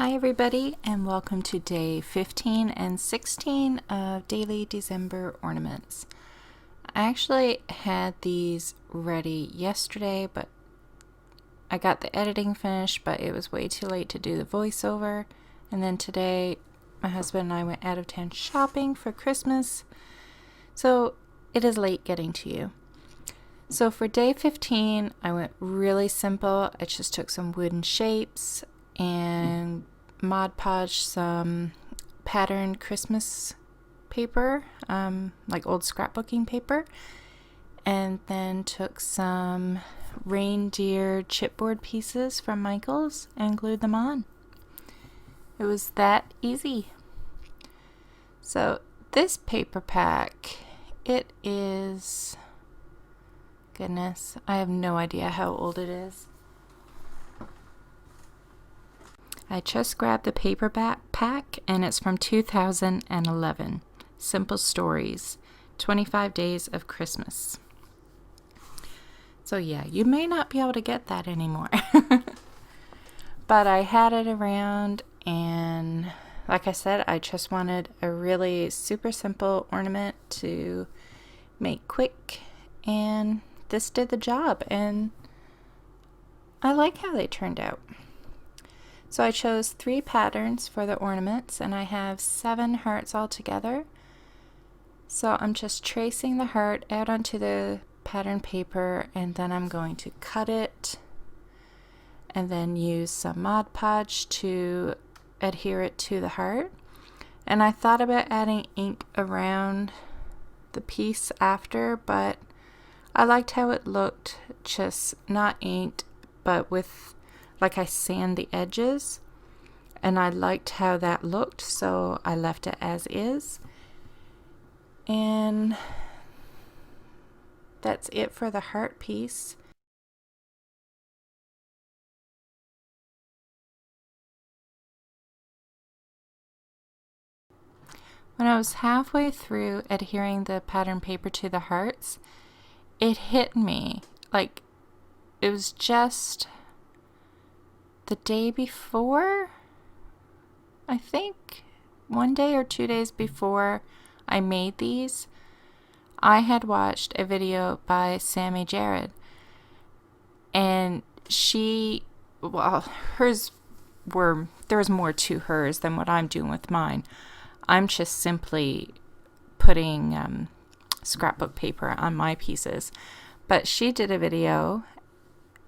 Hi everybody, and welcome to day 15 and 16 of Daily December Ornaments. I actually had these ready yesterday, but I got the editing finished, but it was way too late to do the voiceover. And then today, my husband and I went out of town shopping for Christmas, so it is late getting to you. So for day 15, I went really simple. I just took some wooden shapes and Mod Podged some patterned Christmas paper, like old scrapbooking paper, and then took some reindeer chipboard pieces from Michael's and glued them on. It was that easy. So this paper pack, it is, goodness, I have no idea how old it is. I just grabbed the paperback pack, and it's from 2011. Simple Stories, 25 Days of Christmas. So yeah, you may not be able to get that anymore. But I had it around, and like I said, I just wanted a really super simple ornament to make quick, and this did the job, and I like how they turned out. So I chose 3 patterns for the ornaments, and I have 7 hearts all together. So I'm just tracing the heart out onto the pattern paper, and then I'm going to cut it and then use some Mod Podge to adhere it to the heart. And I thought about adding ink around the piece after, but I liked how it looked, just not inked, but with like I sand the edges, and I liked how that looked, so I left it as is. And that's it for the heart piece. When I was halfway through adhering the pattern paper to the hearts, it hit me like it was just the day before, I think 1 day or 2 days before I made these, I had watched a video by Sammy Jared, and she, well, hers were, there was more to hers than what I'm doing with mine. I'm just simply putting scrapbook paper on my pieces, but she did a video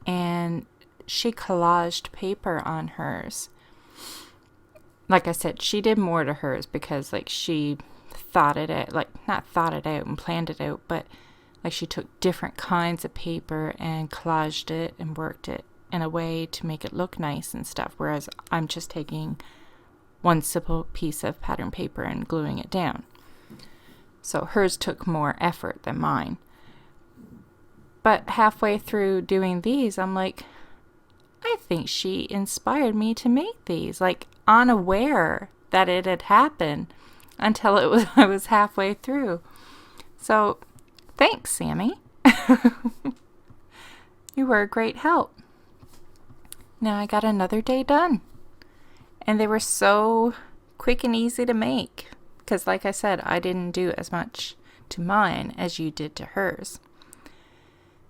and she collaged paper on hers. Like I said, she did more to hers because like she thought it out, like not thought it out and planned it out, but like she took different kinds of paper and collaged it and worked it in a way to make it look nice and stuff, whereas I'm just taking one simple piece of pattern paper and gluing it down. So hers took more effort than mine. But halfway through doing these, I'm like, I think she inspired me to make these, like unaware that it had happened until I was halfway through. So thanks, Sammy. You were a great help. Now I got another day done, and they were so quick and easy to make because, like I said, I didn't do as much to mine as you did to hers.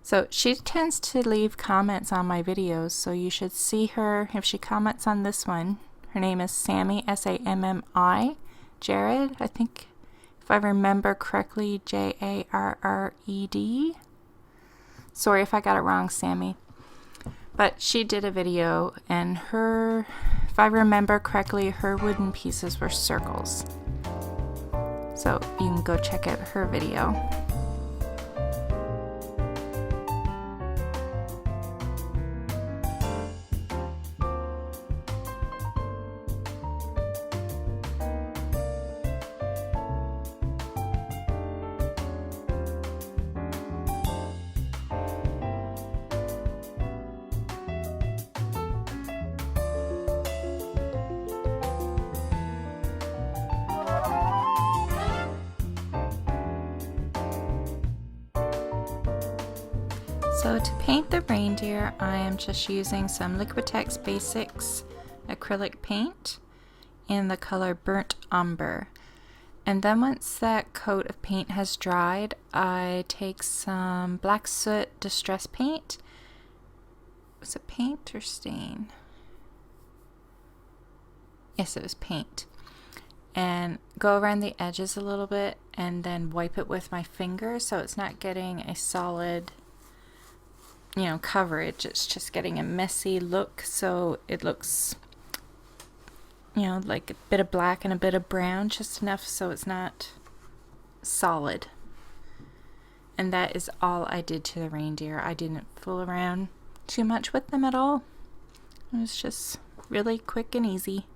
So she tends to leave comments on my videos, so you should see her if she comments on this one. Her name is Sammy, S-A-M-M-I, Jared, I think, if I remember correctly, J-A-R-R-E-D. Sorry if I got it wrong, Sammy. But she did a video, and her, if I remember correctly, her wooden pieces were circles. So you can go check out her video. So to paint the reindeer, I am just using some Liquitex Basics acrylic paint in the color Burnt Umber. And then once that coat of paint has dried, I take some black soot distress paint. Was it paint or stain? Yes, it was paint. And go around the edges a little bit and then wipe it with my finger so it's not getting a solid, coverage. It's just getting a messy look, so it looks, like a bit of black and a bit of brown, just enough so it's not solid. And that is all I did to the reindeer. I didn't fool around too much with them at all. It was just really quick and easy.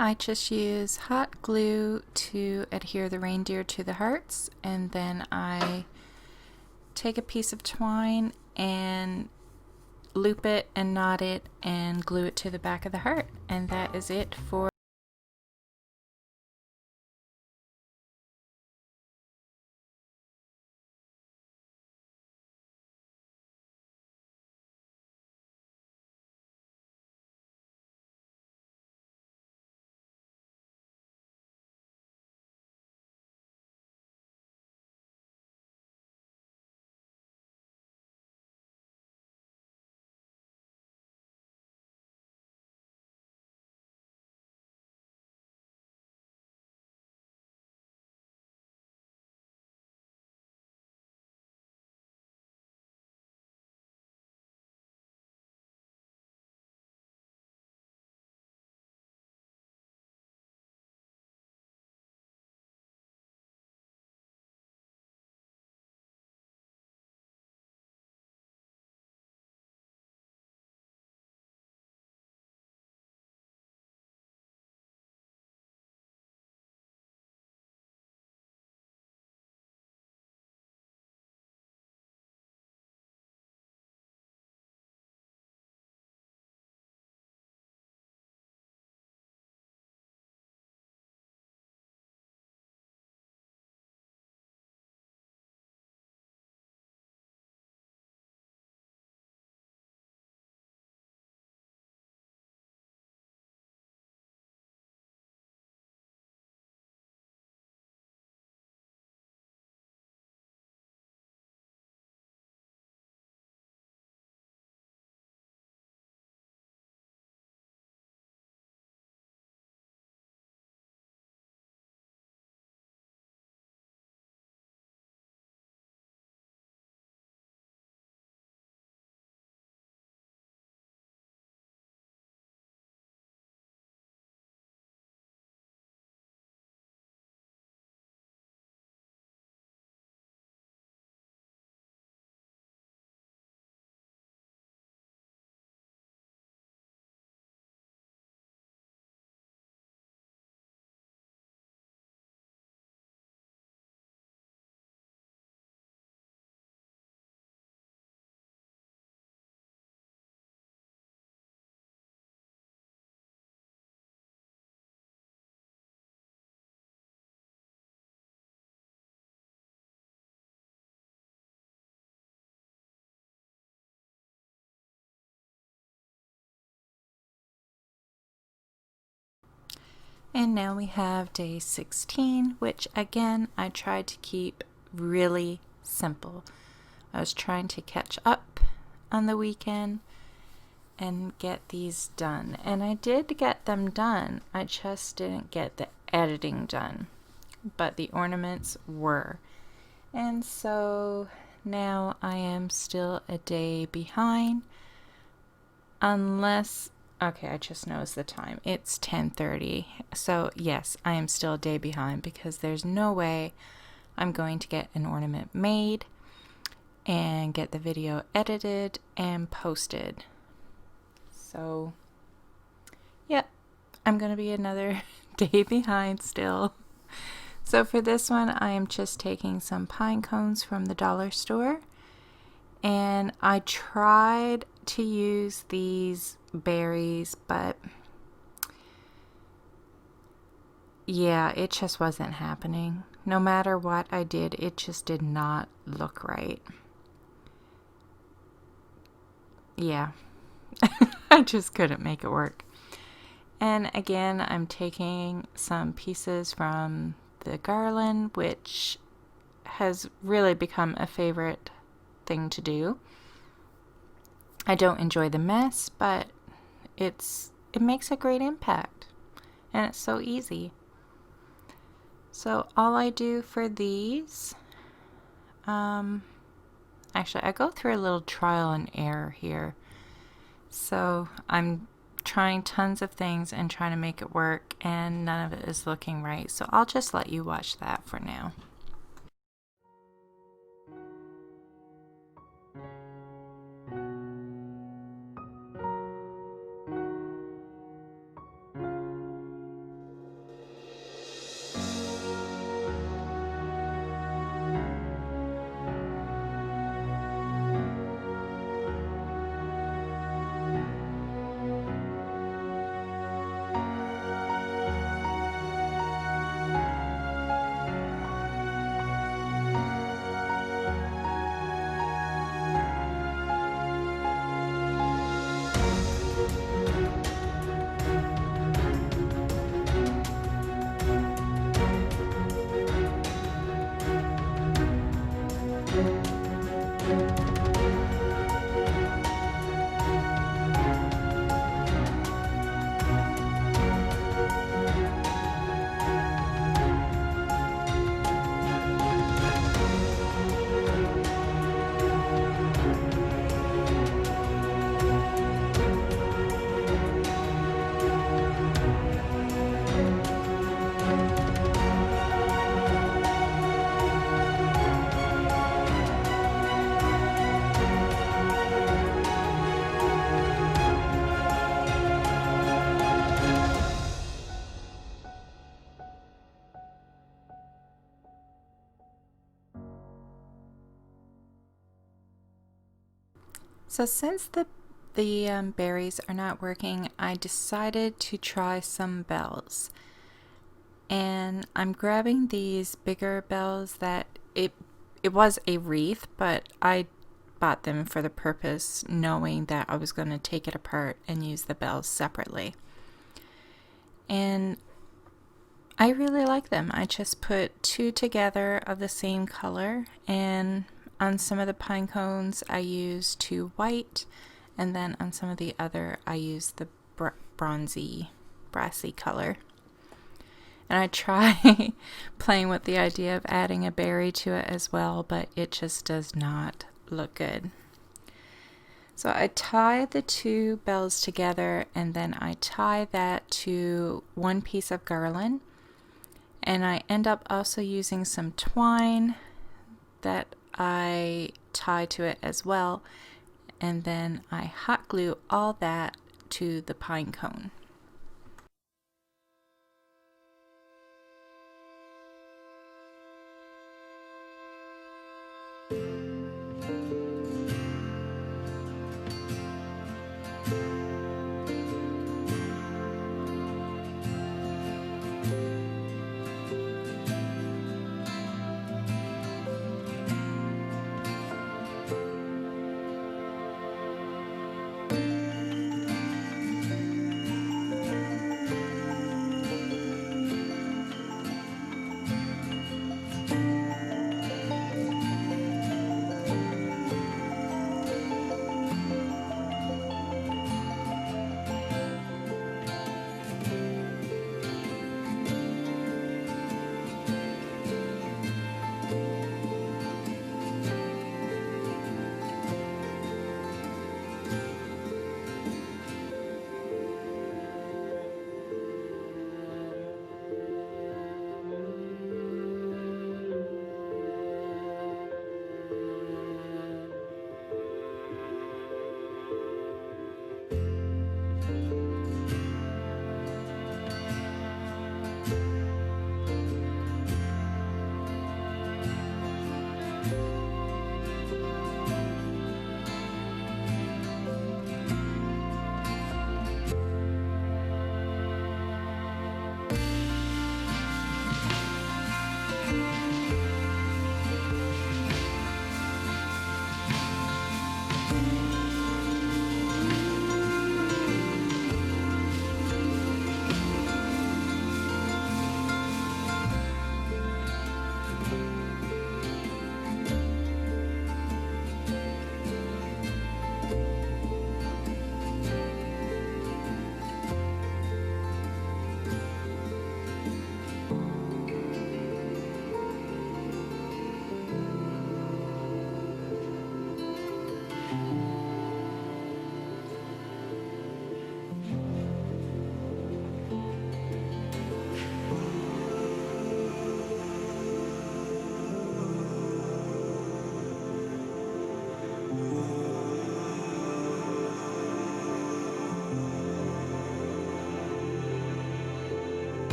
I just use hot glue to adhere the reindeer to the hearts, and then I take a piece of twine and loop it and knot it and glue it to the back of the heart, and that is it for And now we have day 16, which again, I tried to keep really simple. I was trying to catch up on the weekend and get these done. And I did get them done. I just didn't get the editing done. But the ornaments were. And so now I am still a day behind. Unless, okay, I just noticed the time. It's 10:30. So yes, I am still a day behind because there's no way I'm going to get an ornament made and get the video edited and posted. So, yep, I'm going to be another day behind still. So for this one, I am just taking some pine cones from the dollar store. And I tried to use these berries, but yeah, it just wasn't happening. No matter what I did, it just did not look right. Yeah, I just couldn't make it work. And again, I'm taking some pieces from the garland, which has really become a favorite thing to do. I don't enjoy the mess, but it makes a great impact, and it's so easy. So all I do for these, actually I go through a little trial and error here. So I'm trying tons of things and trying to make it work, and none of it is looking right. So I'll just let you watch that for now. So since the berries are not working, I decided to try some bells. And I'm grabbing these bigger bells that it was a wreath, but I bought them for the purpose knowing that I was going to take it apart and use the bells separately. And I really like them. I just put two together of the same color, and on some of the pine cones I used two white, and then on some of the other I used the brassy color. And I try playing with the idea of adding a berry to it as well, but it just does not look good. So I tie the two bells together, and then I tie that to one piece of garland. And I end up also using some twine that I tie to it as well. And then I hot glue all that to the pine cone.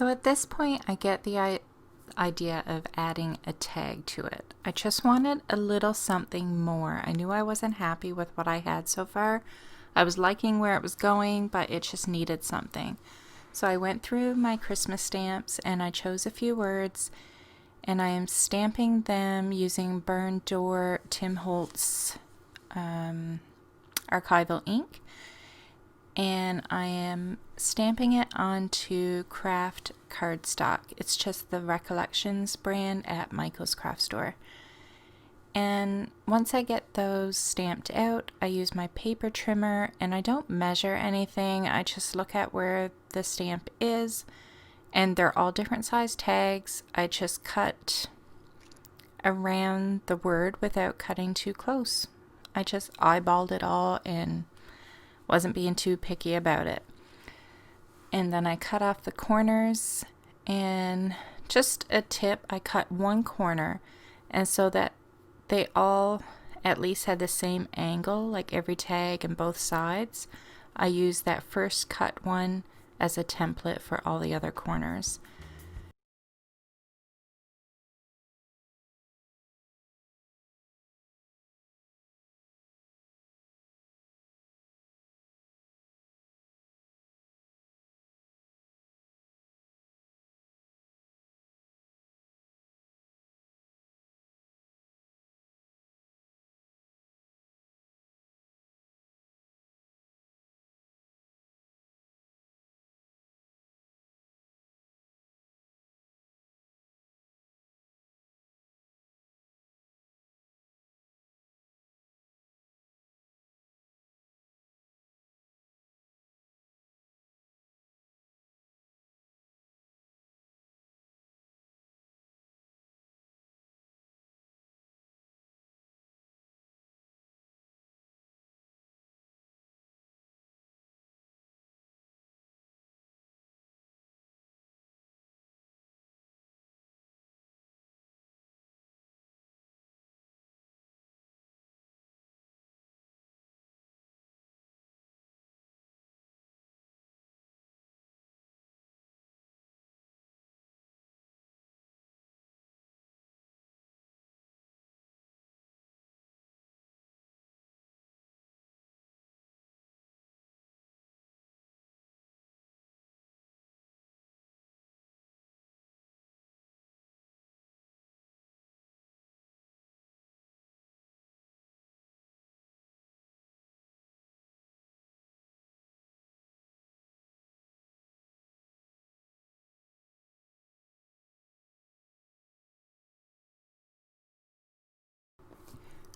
So at this point, I get the idea of adding a tag to it. I just wanted a little something more. I knew I wasn't happy with what I had so far. I was liking where it was going, but it just needed something. So I went through my Christmas stamps and I chose a few words, and I am stamping them using Burn Door Tim Holtz archival ink, and I am stamping it onto craft cardstock. It's just the Recollections brand at Michael's Craft Store. And once I get those stamped out, I use my paper trimmer, and I don't measure anything. I just look at where the stamp is, and they're all different size tags. I just cut around the word without cutting too close. I just eyeballed it all and wasn't being too picky about it. And then I cut off the corners, and just a tip, I cut one corner, and so that they all at least had the same angle, like every tag and both sides, I used that first cut one as a template for all the other corners.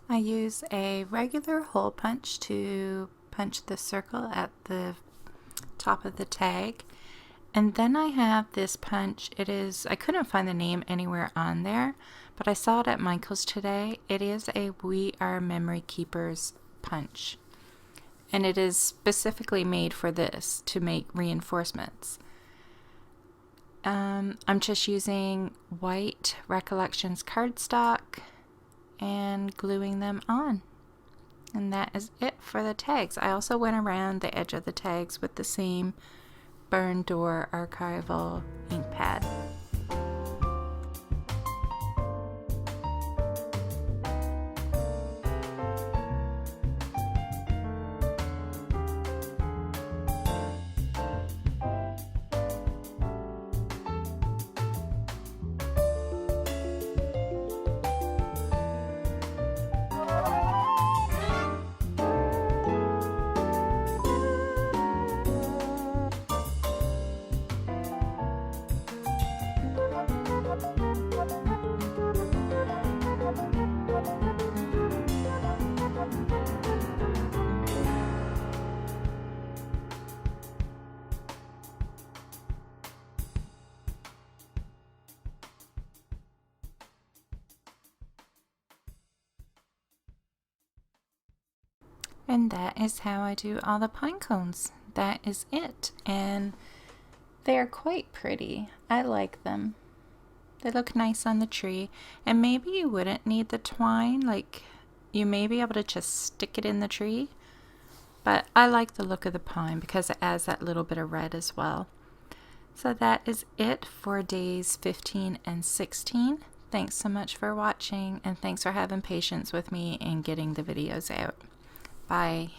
I use a regular hole punch to punch the circle at the top of the tag. And then I have this punch. I couldn't find the name anywhere on there, but I saw it at Michael's today. It is a We Are Memory Keepers punch. And it is specifically made for this, to make reinforcements. I'm just using white Recollections cardstock and gluing them on. And that is it for the tags. I also went around the edge of the tags with the same Burn Door archival ink pad. And that is how I do all the pine cones. That is it. And they're quite pretty. I like them. They look nice on the tree. And maybe you wouldn't need the twine. Like, you may be able to just stick it in the tree. But I like the look of the pine because it adds that little bit of red as well. So that is it for days 15 and 16. Thanks so much for watching, and thanks for having patience with me and getting the videos out. Bye.